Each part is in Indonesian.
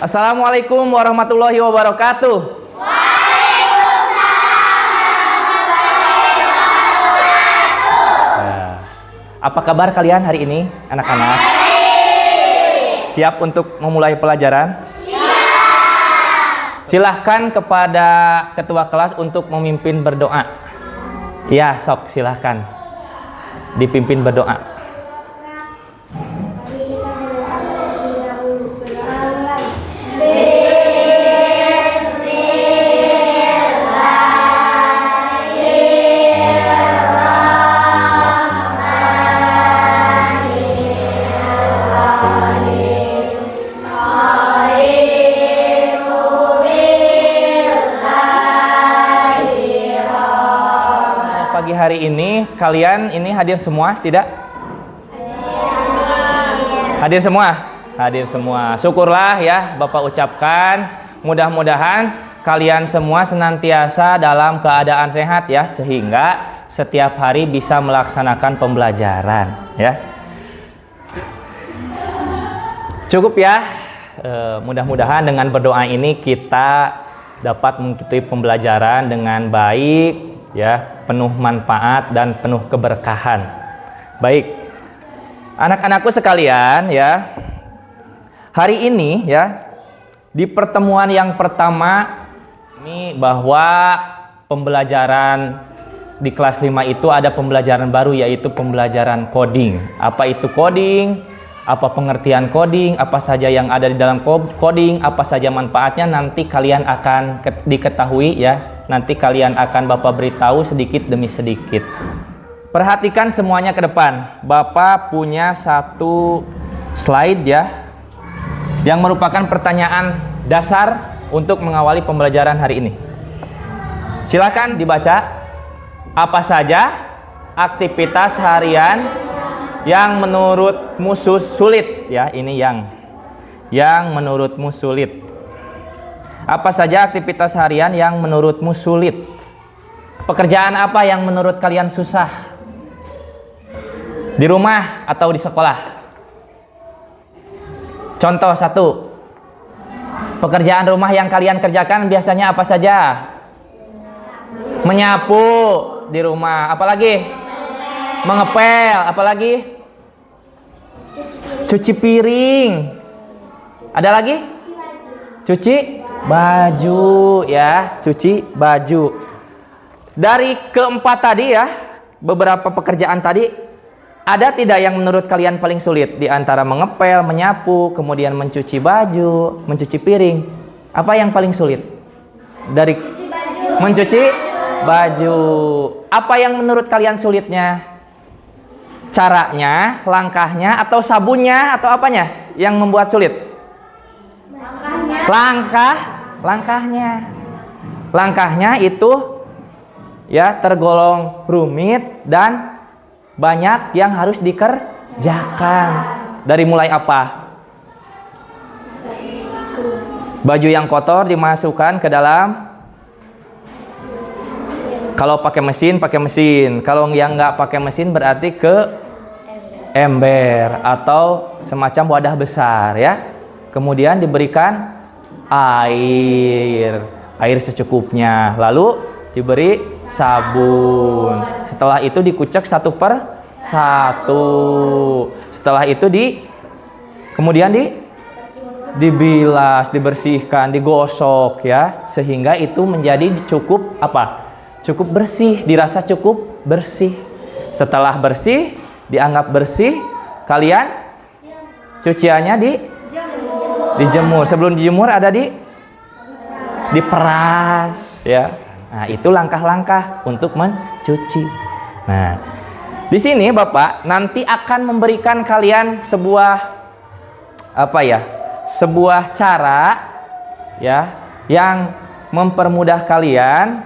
Assalamualaikum warahmatullahi wabarakatuh. Apa kabar kalian hari ini, anak-anak? Siap untuk memulai pelajaran? Siap. Silahkan kepada ketua kelas untuk memimpin berdoa. Ya, sok silahkan dipimpin berdoa. Pagi hari ini kalian ini hadir semua, tidak? Hadir semua? Hadir semua. Syukurlah ya Bapak ucapkan, mudah-mudahan kalian semua senantiasa dalam keadaan sehat ya, sehingga setiap hari bisa melaksanakan pembelajaran ya. Cukup ya. Mudah-mudahan dengan berdoa ini kita dapat mengikuti pembelajaran dengan baik ya, penuh manfaat dan penuh keberkahan. Baik, anak-anakku sekalian ya, hari ini ya, di pertemuan yang pertama ini bahwa pembelajaran di kelas 5 itu ada pembelajaran baru, yaitu pembelajaran coding. Apa itu coding? Apa pengertian coding? Apa saja yang ada di dalam coding? Apa saja manfaatnya? Nanti kalian akan diketahui ya. Nanti kalian akan Bapak beritahu sedikit demi sedikit. Perhatikan semuanya ke depan. Bapak punya satu slide ya, yang merupakan pertanyaan dasar untuk mengawali pembelajaran hari ini. Silakan dibaca. Apa saja aktivitas harian yang menurutmu sulit ya, ini yang menurutmu sulit. Apa saja aktivitas harian yang menurutmu sulit? Pekerjaan apa yang menurut kalian susah? Di rumah atau di sekolah? Contoh satu. Pekerjaan rumah yang kalian kerjakan biasanya apa saja? Menyapu di rumah. Apalagi? Mengepel. Apalagi? Cuci piring. Ada lagi? Cuci baju ya, cuci baju. Dari keempat tadi ya, beberapa pekerjaan tadi, ada tidak yang menurut kalian paling sulit? Di antara mengepel, menyapu, kemudian mencuci baju, mencuci piring, apa yang paling sulit? Dari mencuci baju. Apa yang menurut kalian sulitnya? Caranya, langkahnya, atau sabunnya, atau apanya yang membuat sulit? Langkahnya itu ya tergolong rumit dan banyak yang harus dikerjakan. Dari mulai apa? Baju yang kotor dimasukkan ke dalam, kalau pakai mesin. Kalau yang nggak pakai mesin berarti ke ember atau semacam wadah besar ya. Kemudian diberikan air secukupnya, lalu diberi sabun. Setelah itu dikucek satu per satu. Setelah itu kemudian dibilas, dibersihkan, digosok ya, sehingga itu menjadi cukup apa? Cukup bersih, dirasa cukup bersih. Setelah bersih, dianggap bersih, kalian cuciannya dijemur. Sebelum dijemur ada diperas ya. Nah, itu langkah-langkah untuk mencuci. Nah, di sini Bapak nanti akan memberikan kalian sebuah cara ya, yang mempermudah kalian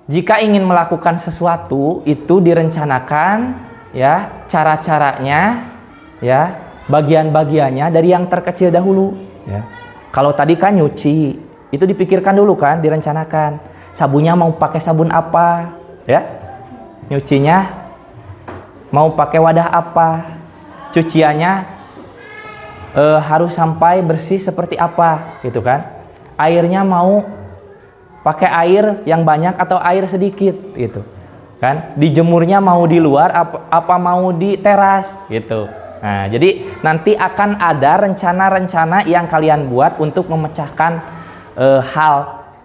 jika ingin melakukan sesuatu itu direncanakan ya, cara-caranya ya, bagian-bagiannya dari yang terkecil dahulu ya. Kalau tadi kan nyuci, itu dipikirkan dulu kan, direncanakan. Sabunnya mau pakai sabun apa ya? Nyucinya mau pakai wadah apa? Cuciannya harus sampai bersih seperti apa gitu kan. Airnya mau pakai air yang banyak atau air sedikit gitu kan. Dijemurnya mau di luar apa mau di teras gitu. Nah, jadi nanti akan ada rencana-rencana yang kalian buat untuk memecahkan hal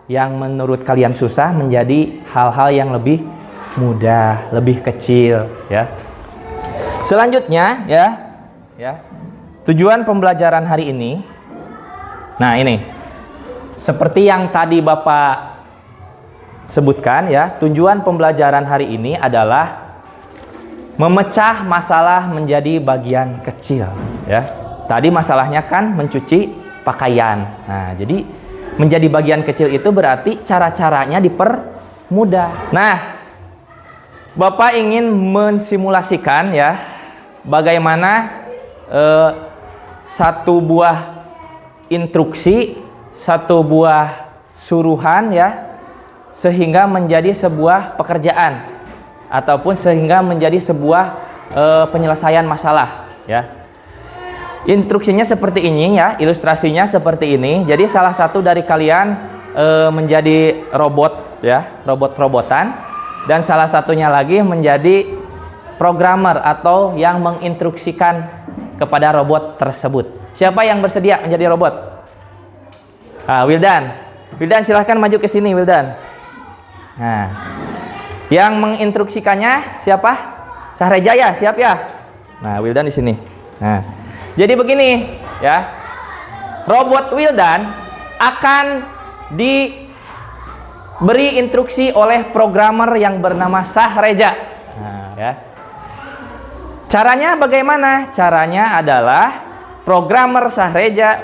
yang menurut kalian susah menjadi hal-hal yang lebih mudah, lebih kecil ya. Selanjutnya ya. Tujuan pembelajaran hari ini. Nah, ini. Seperti yang tadi Bapak sebutkan ya, tujuan pembelajaran hari ini adalah memecah masalah menjadi bagian kecil ya. Tadi masalahnya kan mencuci pakaian. Nah, jadi menjadi bagian kecil itu berarti cara-caranya dipermudah. Nah, Bapak ingin mensimulasikan ya bagaimana satu buah instruksi, satu buah suruhan ya, sehingga menjadi sebuah pekerjaan ataupun sehingga menjadi sebuah penyelesaian masalah ya. Instruksinya seperti ini ya, ilustrasinya seperti ini. Jadi salah satu dari kalian menjadi robot ya, robot-robotan, dan salah satunya lagi menjadi programmer atau yang menginstruksikan kepada robot tersebut. Siapa yang bersedia menjadi robot? Wildan silahkan maju ke sini, Wildan. Nah, yang menginstruksikannya siapa? Sahrejaya, siap ya? Nah, Wildan di sini. Nah, jadi begini ya. Robot Wildan akan diberi instruksi oleh programmer yang bernama Sahreja. Nah, ya. Caranya bagaimana? Caranya adalah programmer Sahreja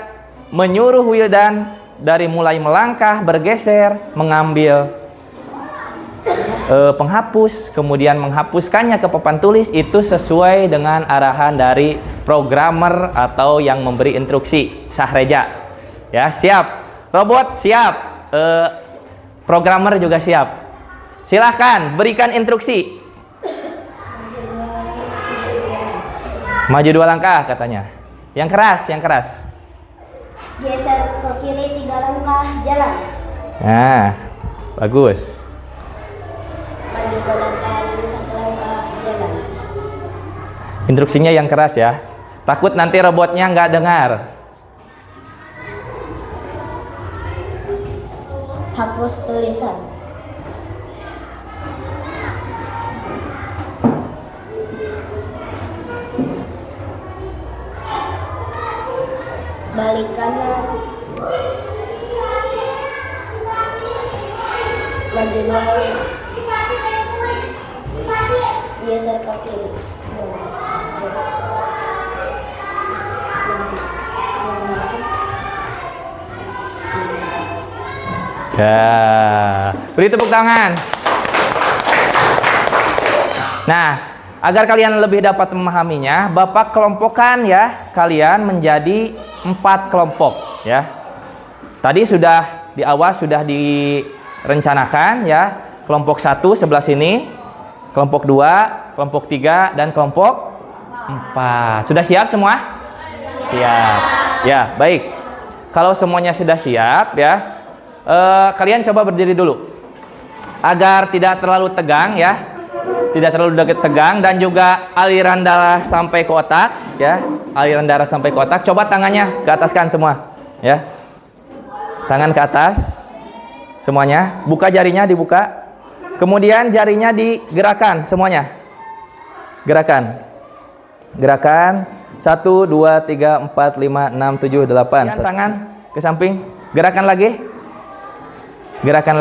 menyuruh Wildan dari mulai melangkah, bergeser, mengambil penghapus, kemudian menghapuskannya ke papan tulis, itu sesuai dengan arahan dari programmer atau yang memberi instruksi, Sahreja. Ya, siap. Robot siap. Programmer juga siap. Silahkan berikan instruksi. Maju 2 langkah katanya. Yang keras. Geser ke kiri 3 langkah, jalan. Nah, bagus. Maju 2 langkah, 1 langkah, jalan. Instruksinya yang keras ya. Takut nanti robotnya nggak dengar. Hapus tulisan. Balik kanan. Maju 2 langkah. Geser ke kiri. Ya, beri tepuk tangan. Nah, agar kalian lebih dapat memahaminya, Bapak kelompokkan ya kalian menjadi 4 kelompok ya. Tadi sudah di awal sudah direncanakan ya. Kelompok 1 sebelah sini, kelompok 2, kelompok 3, dan kelompok 4. Sudah siap semua? Siap. Ya, baik. Kalau semuanya sudah siap ya, kalian coba berdiri dulu agar tidak terlalu tegang ya, tidak terlalu tegang, dan juga aliran darah sampai ke otak ya, aliran darah sampai ke otak. Coba tangannya ke ataskan semua ya, tangan ke atas semuanya, buka jarinya, dibuka, kemudian jarinya digerakkan semuanya, gerakan 1, 2, 3, 4, 5, 6, 7, 8. Tangan ke samping, gerakan lagi. Gerakan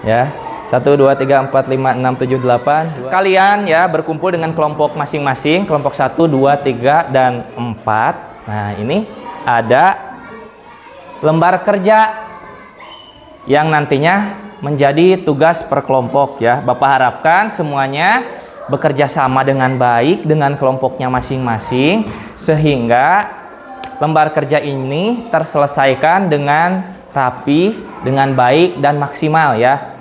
ya. 1, 2, 3, 4, 5, 6, 7, 8. Kalian ya berkumpul dengan kelompok masing-masing, kelompok 1, 2, 3, dan 4. Nah, ini ada lembar kerja yang nantinya menjadi tugas per kelompok ya. Bapak harapkan semuanya bekerja sama dengan baik dengan kelompoknya masing-masing, sehingga lembar kerja ini terselesaikan dengan rapi, dengan baik dan maksimal ya.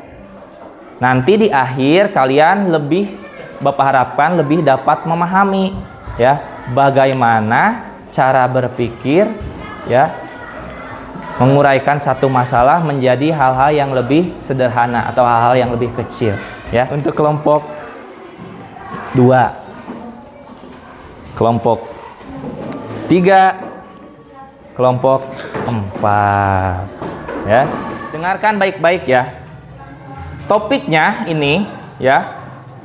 Nanti di akhir kalian Bapak harapkan lebih dapat memahami ya. bagaimana cara berpikir ya menguraikan satu masalah menjadi hal-hal yang lebih sederhana atau hal-hal yang lebih kecil ya. Untuk kelompok 2, kelompok 3, kelompok 4 ya. Dengarkan baik-baik ya. Topiknya ini ya,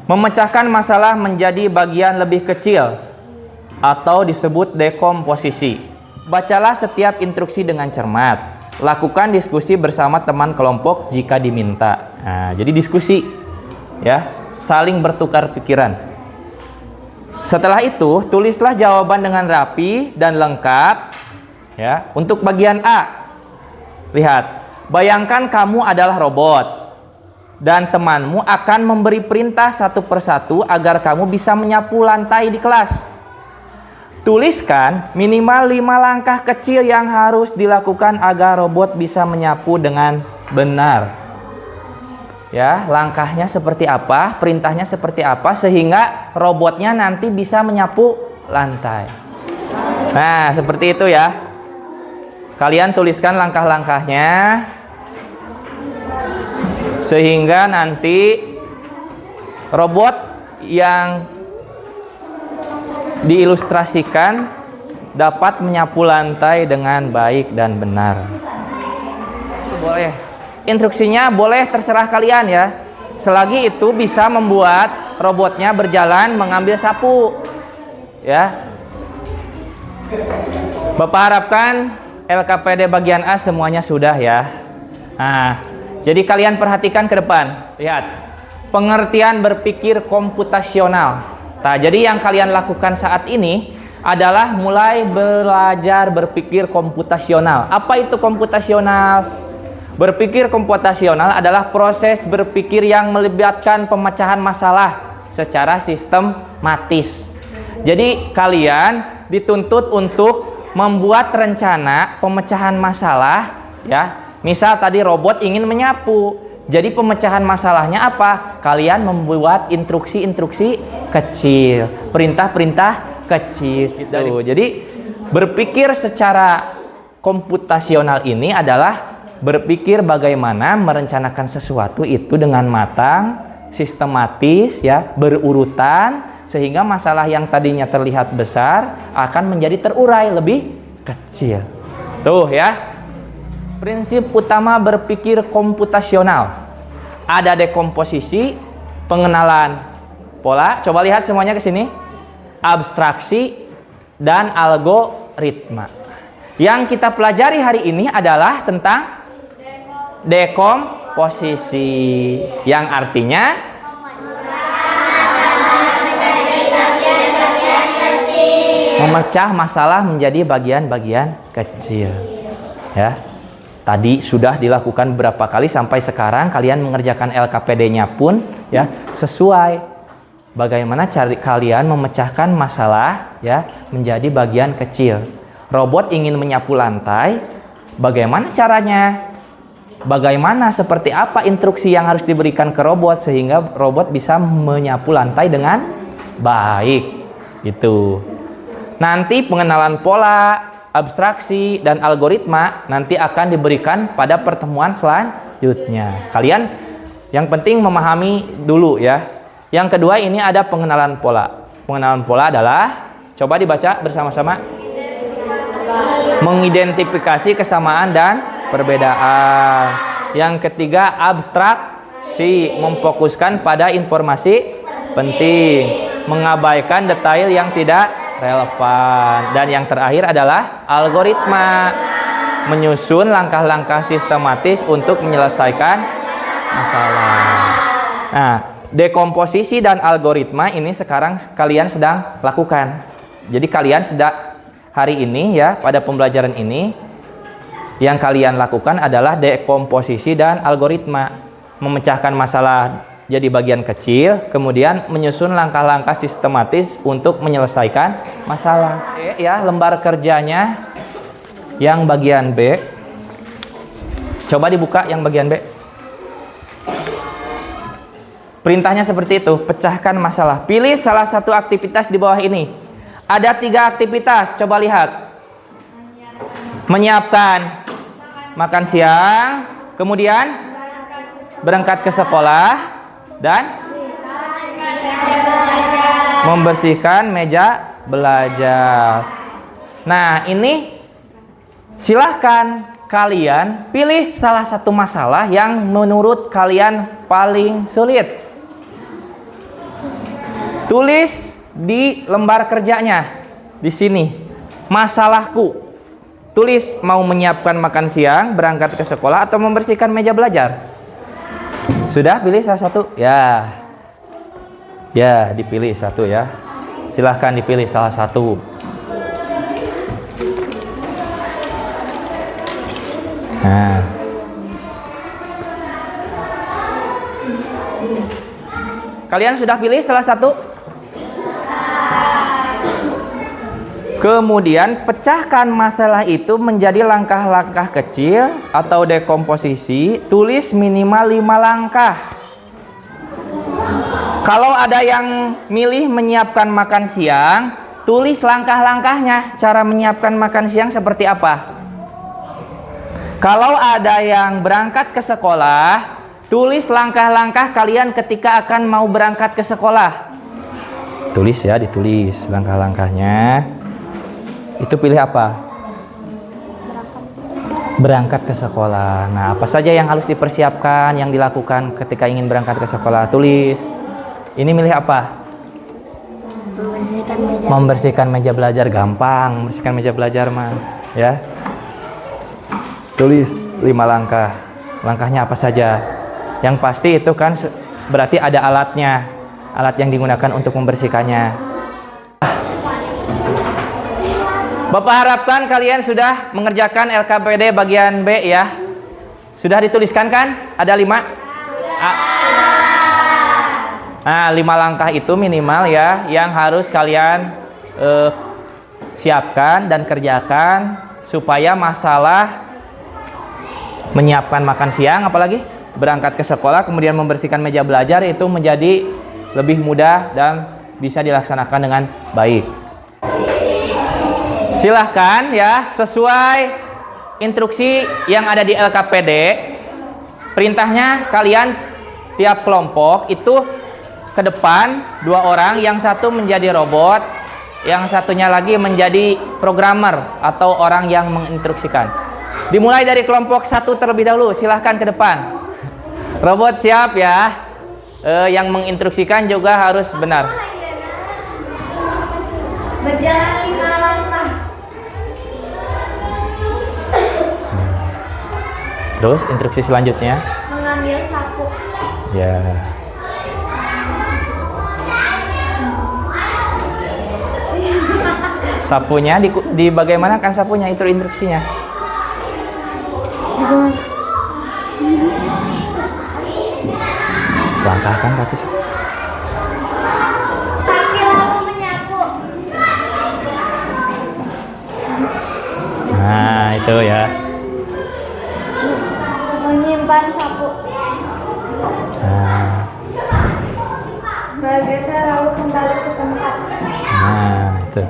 memecahkan masalah menjadi bagian lebih kecil atau disebut dekomposisi. Bacalah setiap instruksi dengan cermat. Lakukan diskusi bersama teman kelompok jika diminta. Nah, jadi diskusi ya, saling bertukar pikiran. Setelah itu, tulislah jawaban dengan rapi dan lengkap ya. Untuk bagian A, lihat, bayangkan kamu adalah robot dan temanmu akan memberi perintah satu persatu agar kamu bisa menyapu lantai di kelas. Tuliskan minimal 5 langkah kecil yang harus dilakukan agar robot bisa menyapu dengan benar. Ya, langkahnya seperti apa, perintahnya seperti apa sehingga robotnya nanti bisa menyapu lantai. Nah, seperti itu ya. Kalian tuliskan langkah-langkahnya sehingga nanti robot yang diilustrasikan dapat menyapu lantai dengan baik dan benar. Boleh. Instruksinya boleh terserah kalian ya. Selagi itu bisa membuat robotnya berjalan mengambil sapu. Ya. Bapak harapkan LKPD bagian A semuanya sudah ya. Nah, jadi kalian perhatikan ke depan. Lihat. Pengertian berpikir komputasional. Nah, jadi yang kalian lakukan saat ini adalah mulai belajar berpikir komputasional. Apa itu komputasional? Berpikir komputasional adalah proses berpikir yang melibatkan pemecahan masalah secara sistematis. Jadi kalian dituntut untuk membuat rencana pemecahan masalah ya. Misal tadi robot ingin menyapu. Jadi pemecahan masalahnya apa? Kalian membuat instruksi-instruksi kecil, perintah-perintah kecil gitu. Jadi berpikir secara komputasional ini adalah berpikir bagaimana merencanakan sesuatu itu dengan matang, sistematis ya, berurutan sehingga masalah yang tadinya terlihat besar akan menjadi terurai lebih kecil. Tuh ya. Prinsip utama berpikir komputasional. Ada dekomposisi, pengenalan pola. Coba lihat semuanya ke sini. Abstraksi dan algoritma. Yang kita pelajari hari ini adalah tentang dekomposisi. Yang artinya memecah masalah menjadi bagian-bagian kecil. Ya. Tadi sudah dilakukan beberapa kali sampai sekarang kalian mengerjakan LKPD-nya pun ya sesuai bagaimana kalian memecahkan masalah ya menjadi bagian kecil. Robot ingin menyapu lantai, bagaimana caranya? Bagaimana seperti apa instruksi yang harus diberikan ke robot sehingga robot bisa menyapu lantai dengan baik. Itu. Nanti pengenalan pola, abstraksi dan algoritma nanti akan diberikan pada pertemuan selanjutnya. Kalian yang penting memahami dulu ya. Yang kedua ini ada pengenalan pola. Pengenalan pola adalah, coba dibaca bersama-sama. Mengidentifikasi kesamaan dan perbedaan. Yang ketiga abstraksi, memfokuskan pada informasi penting, mengabaikan detail yang tidak relevan. Dan yang terakhir adalah algoritma, menyusun langkah-langkah sistematis untuk menyelesaikan masalah. Nah, dekomposisi dan algoritma ini sekarang kalian sedang lakukan. Jadi kalian sedang hari ini ya, pada pembelajaran ini yang kalian lakukan adalah dekomposisi dan algoritma, memecahkan masalah jadi bagian kecil, kemudian menyusun langkah-langkah sistematis untuk menyelesaikan masalah. Ya, lembar kerjanya yang bagian B. Coba dibuka yang bagian B. Perintahnya seperti itu, pecahkan masalah. Pilih salah satu aktivitas di bawah ini. Ada 3 aktivitas. Coba lihat. Menyiapkan makan siang, kemudian berangkat ke sekolah, dan membersihkan meja belajar. Nah, ini silahkan kalian pilih salah satu masalah yang menurut kalian paling sulit. Tulis di lembar kerjanya di sini. Masalahku. Tulis mau menyiapkan makan siang, berangkat ke sekolah, atau membersihkan meja belajar. Sudah pilih salah satu? Ya. Ya, dipilih satu ya. Silahkan dipilih salah satu. Nah. Kalian sudah pilih salah satu? Kemudian pecahkan masalah itu menjadi langkah-langkah kecil atau dekomposisi. Tulis minimal 5 langkah. Kalau ada yang milih menyiapkan makan siang, tulis langkah-langkahnya. Cara menyiapkan makan siang seperti apa? Kalau ada yang berangkat ke sekolah, tulis langkah-langkah kalian ketika akan mau berangkat ke sekolah. Tulis ya, ditulis langkah-langkahnya. Itu pilih apa? Berangkat ke sekolah. Nah, apa saja yang harus dipersiapkan, yang dilakukan ketika ingin berangkat ke sekolah? Tulis. Ini milih apa? Membersihkan meja belajar. Gampang, membersihkan meja belajar mah, ya. Tulis 5 langkah. Langkahnya apa saja? Yang pasti itu kan berarti ada alatnya. Alat yang digunakan untuk membersihkannya. Bapak harapkan kalian sudah mengerjakan LKPD bagian B ya. Sudah dituliskan kan? Ada 5? Nah, 5 langkah itu minimal ya, yang harus kalian siapkan dan kerjakan supaya masalah menyiapkan makan siang, apalagi berangkat ke sekolah, kemudian membersihkan meja belajar itu menjadi lebih mudah dan bisa dilaksanakan dengan baik. Silahkan ya, sesuai instruksi yang ada di LKPD. Perintahnya kalian tiap kelompok itu ke depan 2 orang, yang satu menjadi robot, yang satunya lagi menjadi programmer atau orang yang menginstruksikan. Dimulai dari kelompok 1 terlebih dahulu. Silahkan ke depan. Robot siap ya. Yang menginstruksikan juga harus benar. Berjalan 5 langkah. Terus instruksi selanjutnya? Mengambil sapu. Ya. Sapunya di bagaimana kan sapunya, itu instruksinya? Langkahkan kaki. Kaki lalu menyapu. Nah, itu ya. Menyimpan sapu. Nah, Bergeser lalu kembali ke tempat. nah itu.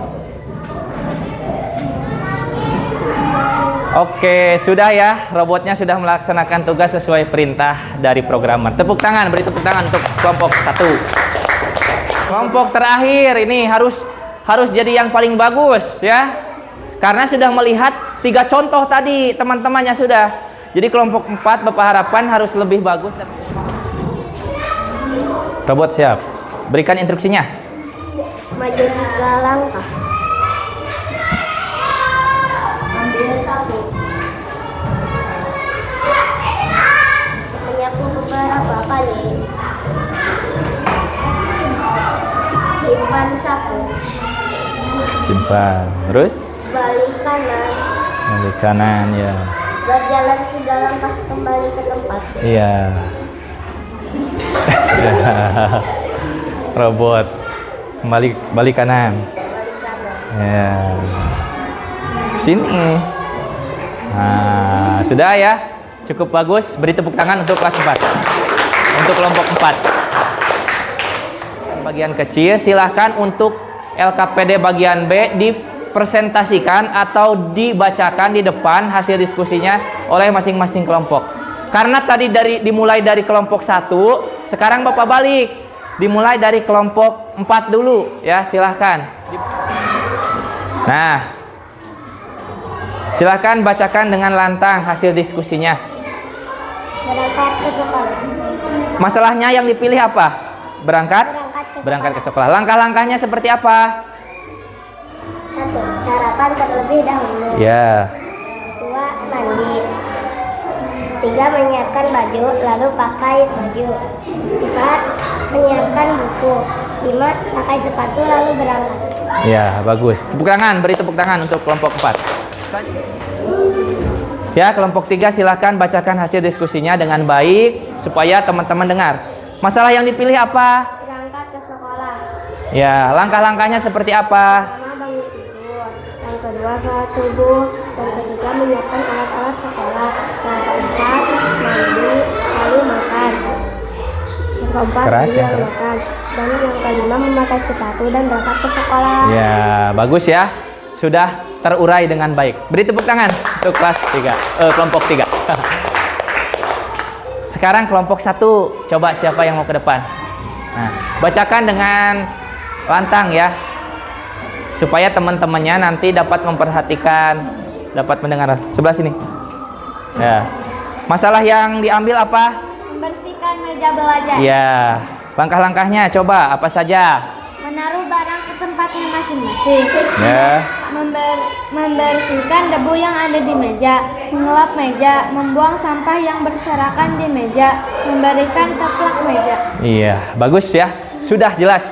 Oke, sudah ya, robotnya sudah melaksanakan tugas sesuai perintah dari programmer. Tepuk tangan, beri tepuk tangan untuk kelompok 1. Kelompok terakhir ini harus jadi yang paling bagus ya. Karena sudah melihat 3 contoh tadi, teman-temannya sudah. Jadi kelompok 4 Bapak harapkan harus lebih bagus. Robot siap. Berikan instruksinya. Maju 3 langkah. Ambil sapu. Menyapu beberapa kali. Simpan sapu. Simpan. Terus? Balik kanan. Balik kanan ya. Berjalan 3 langkah kembali ke tempat. Iya. Robot balik kanan. Balik kanan. Ya. Sini. Nah, sudah ya. Cukup bagus. Beri tepuk tangan untuk kelas 4. Untuk kelompok 4. Bagian kecil silahkan untuk LKPD bagian B dipresentasikan atau dibacakan di depan hasil diskusinya oleh masing-masing kelompok. Karena tadi dimulai dari kelompok 1, sekarang Bapak balik. Dimulai dari kelompok 4 dulu ya, silahkan. Nah, silahkan bacakan dengan lantang hasil diskusinya. Berangkat ke sekolah. Masalahnya yang dipilih apa? Berangkat ke sekolah. Langkah-langkahnya seperti apa? 1. Sarapan terlebih dahulu. Ya. 2. Mandi. 3. Menyiapkan baju, lalu pakai baju. 4. Menyiapkan buku. 5. Pakai sepatu, lalu berangkat. Ya, bagus. Tepuk tangan, beri tepuk tangan untuk kelompok 4. Ya, kelompok 3 silahkan bacakan hasil diskusinya dengan baik supaya teman-teman dengar. Masalah yang dipilih apa? Berangkat ke sekolah. Ya, langkah-langkahnya seperti apa? Pertama, bangun tidur. Yang kedua, sholat subuh. Yang ketiga, menyiapkan alat-alat sekolah. Yang keempat, mandi, lalu makan. Yang keempat, Keras, ya, keras. makan. Dan yang kelima, memakai sepatu dan berangkat ke sekolah. Ya, bagus ya. Sudah terurai dengan baik. Beri tepuk tangan untuk kelas 3, kelompok 3. Sekarang kelompok 1, coba siapa yang mau ke depan? Nah, bacakan dengan lantang ya, supaya teman-temannya nanti dapat memperhatikan, dapat mendengar. Sebelah sini. Ya. Masalah yang diambil apa? Membersihkan meja belajar. Ya. Langkah-langkahnya coba apa saja? Menaruh barang ke tempatnya masing-masing. Ya. Membersihkan debu yang ada di meja, mengelap meja, membuang sampah yang berserakan di meja, memberikan teplak meja. Iya, bagus ya. Sudah jelas.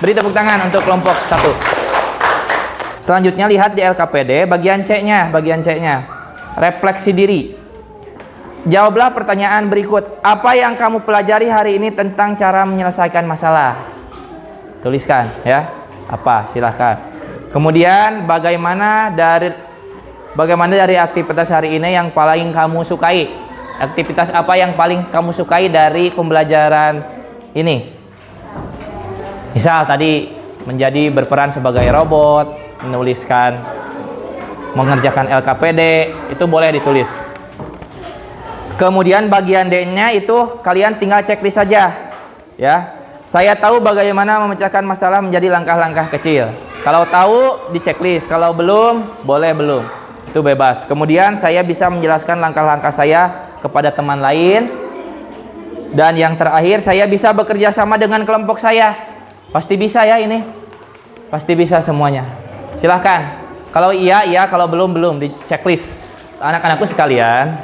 Beri tepuk tangan untuk kelompok 1. Selanjutnya lihat di LKPD bagian C-nya, refleksi diri. Jawablah pertanyaan berikut. Apa yang kamu pelajari hari ini tentang cara menyelesaikan masalah? Tuliskan ya. Apa? Silahkan. Kemudian bagaimana dari aktivitas hari ini yang paling kamu sukai? Aktivitas apa yang paling kamu sukai dari pembelajaran ini? Misal tadi menjadi berperan sebagai robot, menuliskan, mengerjakan LKPD, itu boleh ditulis. Kemudian bagian D-nya itu kalian tinggal checklist saja ya. Saya tahu bagaimana memecahkan masalah menjadi langkah-langkah kecil. Kalau tahu di checklist, kalau belum boleh belum. Itu bebas. Kemudian saya bisa menjelaskan langkah-langkah saya kepada teman lain. Dan yang terakhir, saya bisa bekerja sama dengan kelompok saya. Pasti bisa ya ini. Pasti bisa semuanya. Silahkan. Kalau iya, iya. Kalau belum, belum. Di checklist. Anak-anakku sekalian,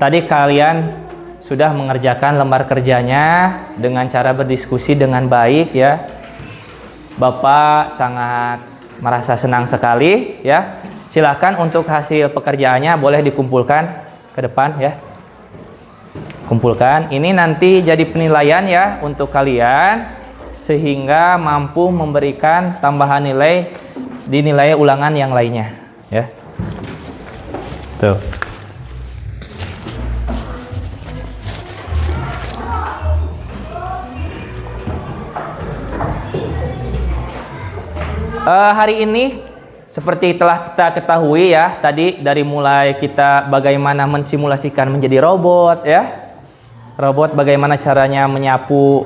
tadi kalian sudah mengerjakan lembar kerjanya dengan cara berdiskusi dengan baik ya. Bapak sangat merasa senang sekali ya. Silahkan untuk hasil pekerjaannya boleh dikumpulkan ke depan ya. Kumpulkan. Ini nanti jadi penilaian ya untuk kalian sehingga mampu memberikan tambahan nilai di nilai ulangan yang lainnya ya. Tuh. Hari ini seperti telah kita ketahui ya, tadi dari mulai kita bagaimana mensimulasikan menjadi robot ya. Robot bagaimana caranya menyapu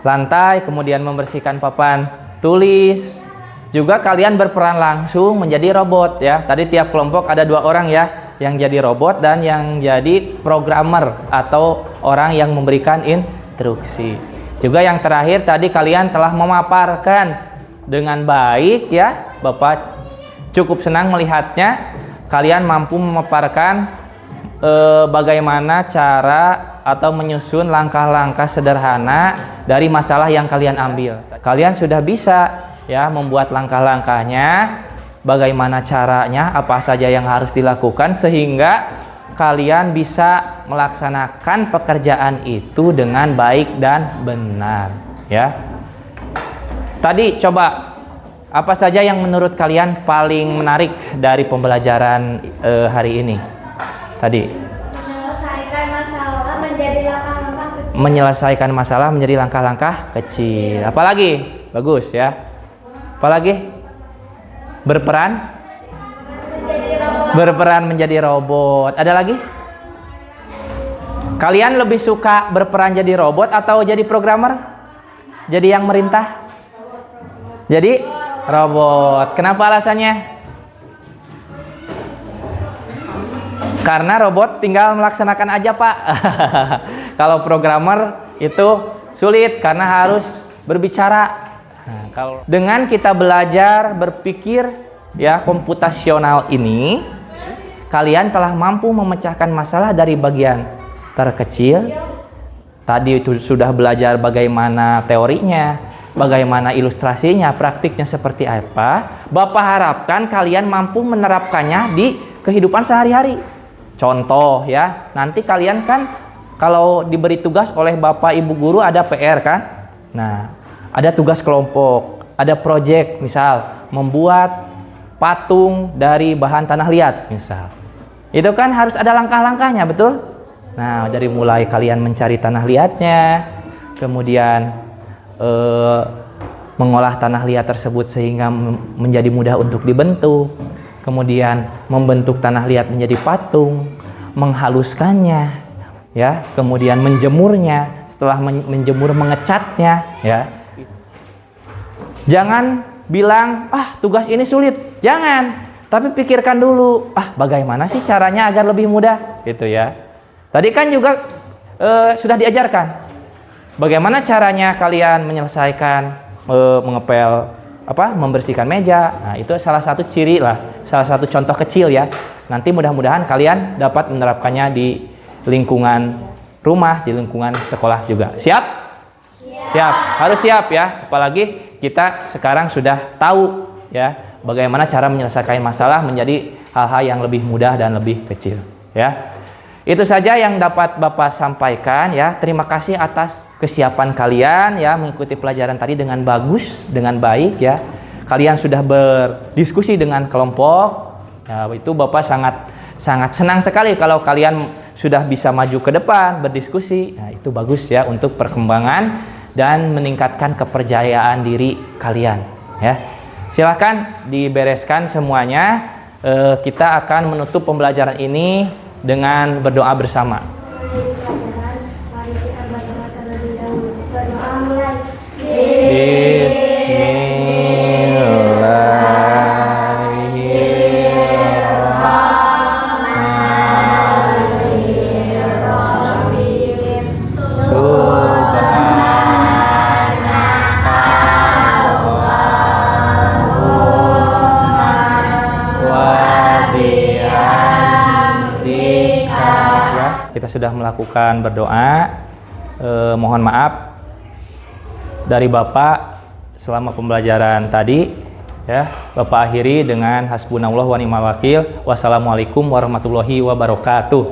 lantai, kemudian membersihkan papan tulis. Juga kalian berperan langsung menjadi robot ya. Tadi tiap kelompok ada 2 orang ya, yang jadi robot dan yang jadi programmer atau orang yang memberikan instruksi. Juga yang terakhir tadi kalian telah memaparkan dengan baik ya. Bapak cukup senang melihatnya. Kalian mampu memaparkan bagaimana cara atau menyusun langkah-langkah sederhana dari masalah yang kalian ambil. Kalian sudah bisa ya membuat langkah-langkahnya, bagaimana caranya, apa saja yang harus dilakukan sehingga kalian bisa melaksanakan pekerjaan itu dengan baik dan benar ya. Tadi coba apa saja yang menurut kalian paling menarik dari pembelajaran hari ini? Tadi Menyelesaikan masalah menjadi langkah-langkah kecil. menyelesaikan masalah menjadi langkah-langkah kecil. Apalagi? Bagus ya. Apalagi? Berperan menjadi robot. Ada lagi? Kalian lebih suka berperan jadi robot atau jadi programmer? Jadi yang merintah? Jadi robot. Kenapa alasannya? Karena robot tinggal melaksanakan aja, Pak. Kalau programmer itu sulit karena harus berbicara. Nah, kalau dengan kita belajar berpikir ya komputasional ini, kalian telah mampu memecahkan masalah dari bagian terkecil. Tadi itu sudah belajar bagaimana teorinya, bagaimana ilustrasinya, praktiknya seperti apa. Bapak harapkan kalian mampu menerapkannya di kehidupan sehari-hari. Contoh ya, nanti kalian kan kalau diberi tugas oleh Bapak Ibu guru ada PR kan? Nah, ada tugas kelompok, ada proyek misal membuat patung dari bahan tanah liat misal. Itu kan harus ada langkah-langkahnya, betul? Nah, dari mulai kalian mencari tanah liatnya, kemudian mengolah tanah liat tersebut sehingga menjadi mudah untuk dibentuk, kemudian membentuk tanah liat menjadi patung, menghaluskannya, ya, kemudian menjemurnya, setelah menjemur mengecatnya, ya. Jangan bilang, tugas ini sulit, jangan. Tapi pikirkan dulu, bagaimana sih caranya agar lebih mudah, gitu ya. Tadi kan juga sudah diajarkan, bagaimana caranya kalian menyelesaikan mengepel, membersihkan meja. Nah, itu salah satu ciri lah, salah satu contoh kecil ya. Nanti mudah-mudahan kalian dapat menerapkannya di lingkungan rumah, di lingkungan sekolah juga. Siap? Siap. Harus siap ya. Apalagi kita sekarang sudah tahu ya bagaimana cara menyelesaikan masalah menjadi hal-hal yang lebih mudah dan lebih kecil ya. Itu saja yang dapat Bapak sampaikan ya. Terima kasih atas kesiapan kalian ya mengikuti pelajaran tadi dengan bagus, dengan baik ya. Kalian sudah berdiskusi dengan kelompok. Ya, itu Bapak sangat senang sekali kalau kalian sudah bisa maju ke depan berdiskusi. Nah, itu bagus ya untuk perkembangan dan meningkatkan kepercayaan diri kalian ya. Silahkan dibereskan semuanya. Kita akan menutup pembelajaran ini dengan berdoa bersama. Kita sudah melakukan berdoa, mohon maaf dari Bapak selama pembelajaran tadi ya. Bapak akhiri dengan hasbunallah wa ni'mal wakil. Wassalamualaikum warahmatullahi wabarakatuh.